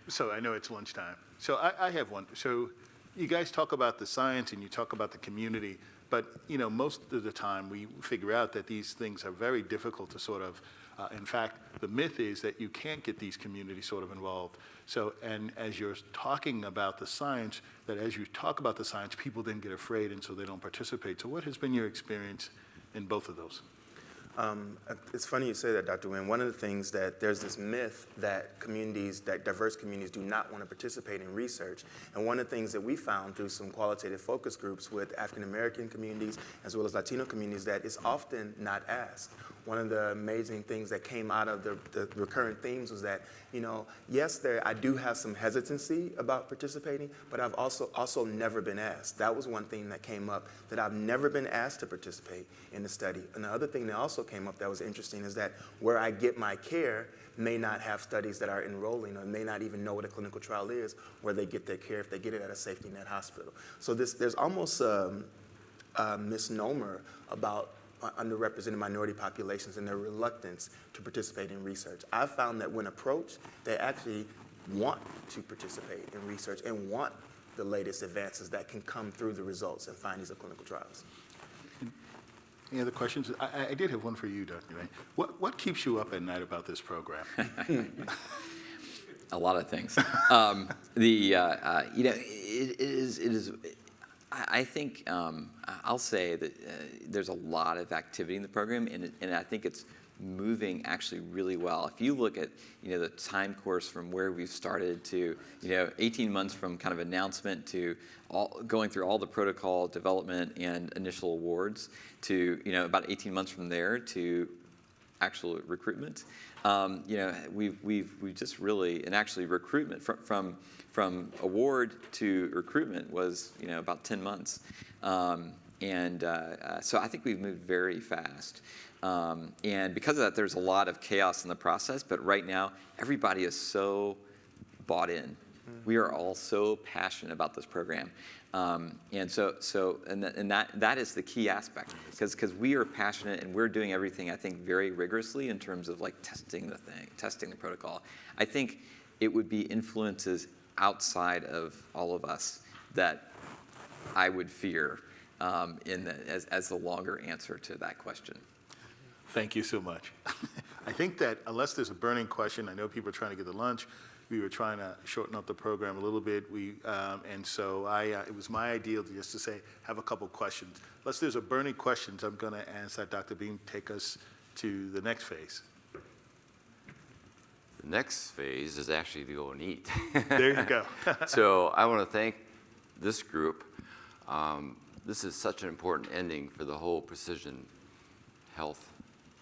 So I know it's lunchtime. So I have one. So you guys talk about the science and you talk about the community, but most of the time we figure out that these things are very difficult to sort of, in fact, the myth is that you can't get these communities sort of involved. So, and as you're talking about the science, that as you talk about the science, people then get afraid and so they don't participate. So what has been your experience in both of those? It's funny you say that, Dr. Wynn. One of the things that there's this myth that communities, that diverse communities do not want to participate in research. And one of the things that we found through some qualitative focus groups with African American communities as well as Latino communities that is often not asked. One of the amazing things that came out of the recurrent themes was that, yes, I do have some hesitancy about participating, but I've also never been asked. That was one thing that came up, that I've never been asked to participate in the study. And the other thing that also came up that was interesting is that where I get my care may not have studies that are enrolling or may not even know what a clinical trial is, where they get their care if they get it at a safety net hospital. So there's almost a misnomer about underrepresented minority populations and their reluctance to participate in research. I've found that when approached, they actually want to participate in research and want the latest advances that can come through the results and findings of clinical trials. Any other questions? I did have one for you, Dr. Ray. What keeps you up at night about this program? A lot of things. I think I'll say that there's a lot of activity in the program, and I think it's moving actually really well. If you look at the time course from where we've started to 18 months from kind of announcement to going through all the protocol development and initial awards to about 18 months from there to actual recruitment, we've just really, and actually recruitment from award to recruitment was about 10 months. So I think we've moved very fast. And because of that, there's a lot of chaos in the process, but right now, everybody is so bought in. We are all so passionate about this program. And that is the key aspect, because we are passionate and we're doing everything, I think, very rigorously in terms of testing the protocol. I think it would be influences outside of all of us that I would fear as the longer answer to that question. Thank you so much. I think that unless there's a burning question, I know people are trying to get to lunch. We were trying to shorten up the program a little bit. And so it was my ideal just to say, have a couple questions. Unless there's a burning questions, I'm going to ask that Dr. Beam take us to the next phase. The next phase is actually to go and eat. There you go. So I want to thank this group. This is such an important ending for the whole precision health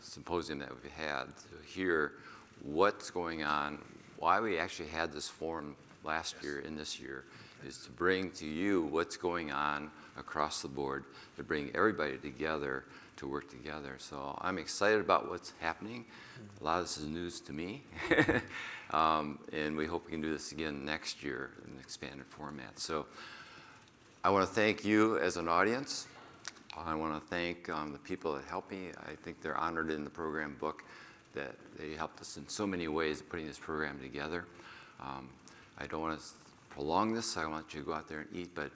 symposium that we've had, to hear what's going on, why we actually had this forum last year and this year, is to bring to you what's going on across the board, to bring everybody together to work together. So I'm excited about what's happening. A lot of this is news to me. And we hope we can do this again next year in an expanded format. So I want to thank you as an audience. I want to thank the people that helped me. I think they're honored in the program book that they helped us in so many ways putting this program together. I don't want to prolong this. I want you to go out there and eat, but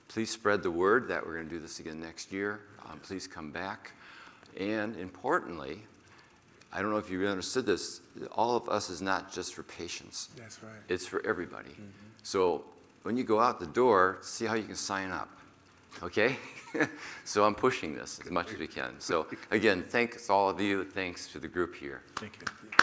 please spread the word that we're going to do this again next year. Please come back. And importantly, I don't know if you really understood this, all of us is not just for patients. That's right. It's for everybody. So when you go out the door, see how you can sign up. Okay? So I'm pushing this as much as we can. So again, thanks all of you. Thanks to the group here. Thank you.